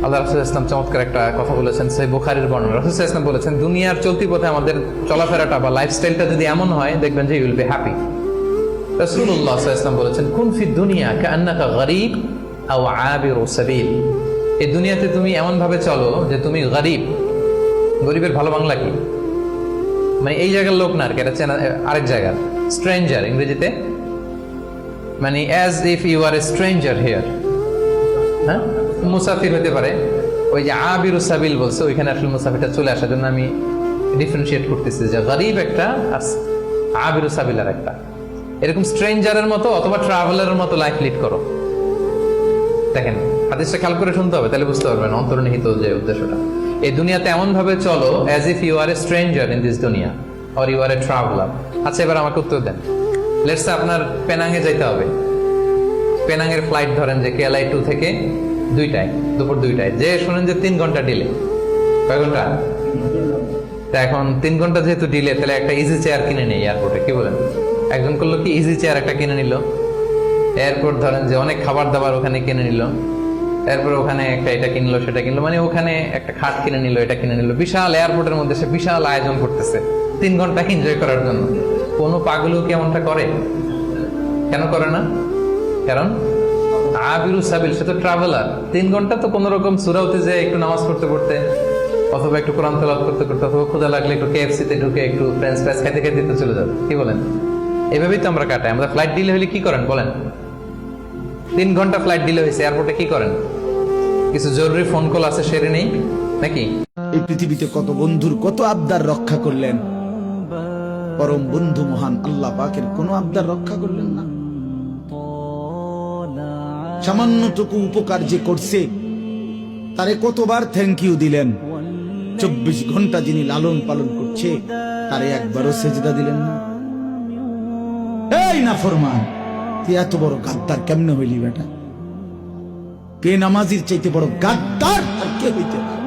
আল্লাহ রাসূল ইসলাম চমৎকার একটা কথা বলেছেন, সেই বুখারীর বর্ণনা। রাসূল ইসলাম বলেছেন, দুনিয়ার চলতি পথে আমাদের চলাফেরাটা বা লাইফস্টাইলটা যদি এমন হয়, দেখবেন যে ইউ উইল বি হ্যাপি। রাসূলুল্লাহ সাল্লাল্লাহু আলাইহি ওয়াসাল্লাম বলেছেন, কুন ফি দুনিয়া কাআন্নাকা গরীব আও আবিরু সাবিল। এই দুনিয়াতে তুমি এমন ভাবে চলো যে তুমি গরীব। গরীবের ভালো বাংলা কি? মানে এই জায়গার লোক না আর কি, এটা চেনা আরেক জায়গার। স্ট্রেঞ্জার ইংরেজিতে মানে as if you are a stranger here. হ্যাঁ, মুসাফির হতে পারে। ওই যে আবিরু সাবিল বলছে, ওইখানে আসলে মুসাফিরটা চলে আসার জন্য আমি ডিফারেন্সিয়েট করতেছি যে গরীব একটা আর আবিরু সাবিল আর একটা। এরকম স্ট্রেঞ্জারের মতো অথবা ট্রাভেলারের মতো লাইফ লিড করো। দেখেন, হাদিসটা খেয়াল করে শুনতে হবে, তাহলে বুঝতে পারবেন অন্তর্নিহিত যে উদ্দেশ্যটা। এই দুনিয়াতে এমন ভাবে চলো as if you are a stranger in this দুনিয়া or you are a traveller. আচ্ছা, এবার আমাকে উত্তর দেন। লেটস সে আপনার পেনাঙ্গে যাইতে হবে। পেনাঙ্গের ফ্লাইট ধরেন যে কেএলআই 2 থেকে 2টায়, দুপুর 2টায়, যে শোনেন যে 3 ঘন্টা ডিলে। কয় ঘন্টা? তা এখন 3 ঘন্টা যেহেতু ডিলে, তাহলে একটা ইজি চেয়ার কিনে নেই এয়ারপোর্টে, কি বলেন? একজন করলো কি, ইজি চেয়ার একটা কিনে নিল। এয়ারপোর্ট ধরেন যে অনেক খাবার দাবার ওখানে কিনে নিল, এরপর ওখানে একটা এটা কিনলো সেটা কিনলো, মানে ওখানে একটা খাট কিনে নিল, এটা কিনে নিল। বিশাল এয়ারপোর্টের মধ্যে সে বিশাল আয়োজন করতেছে 3 ঘন্টা এনজয় করার জন্য। কোনো পাগলও কি এমনটা করে? কেন করে না? কারণ আবিরু সাবিল, সে তো ট্রাভেলার। 3 ঘন্টা তো কোনো রকম সূরাতে যে একটু নামাজ পড়তে পড়তে অথবা একটু কোরআন তেলাওয়াত করতে করতে অথবা ক্ষুধা লাগলে একটু কেএফসি তে ঢুকে একটু ফ্রেঞ্চ ফ্রাইস খাইতে খাইতে তো চলে যাবে, কি বলেন? এভাবেই তো আমরা কাটাই। আমরা ফ্লাইট ডিলে হলে কি করেন বলেন? 3 ঘন্টা ফ্লাইট ডিলে হয়েছে, এয়ারপোর্টে কি করেন? কিছু জরুরি ফোন কল আছে, সেরে নেই নাকি? এই পৃথিবীতে কত বন্ধুর কত আবদার রক্ষা করলেন, পরম বন্ধু মহান আল্লাহ পাকের কোন আবদার রক্ষা করলেন না। সামান্যটুকু উপকার যে করছে তারে কতবার থ্যাংক ইউ দিলেন। 24 ঘন্টা যিনি লালন পালন করছে তারে একবারও সেজদা দিলেন না। এই নাফরমান, তুই এত বড় গাদ্দার কেমনে হইলি বেটা? কে নামাজির চাইতে বড় গাদ্দার আর কে হইতে পারে?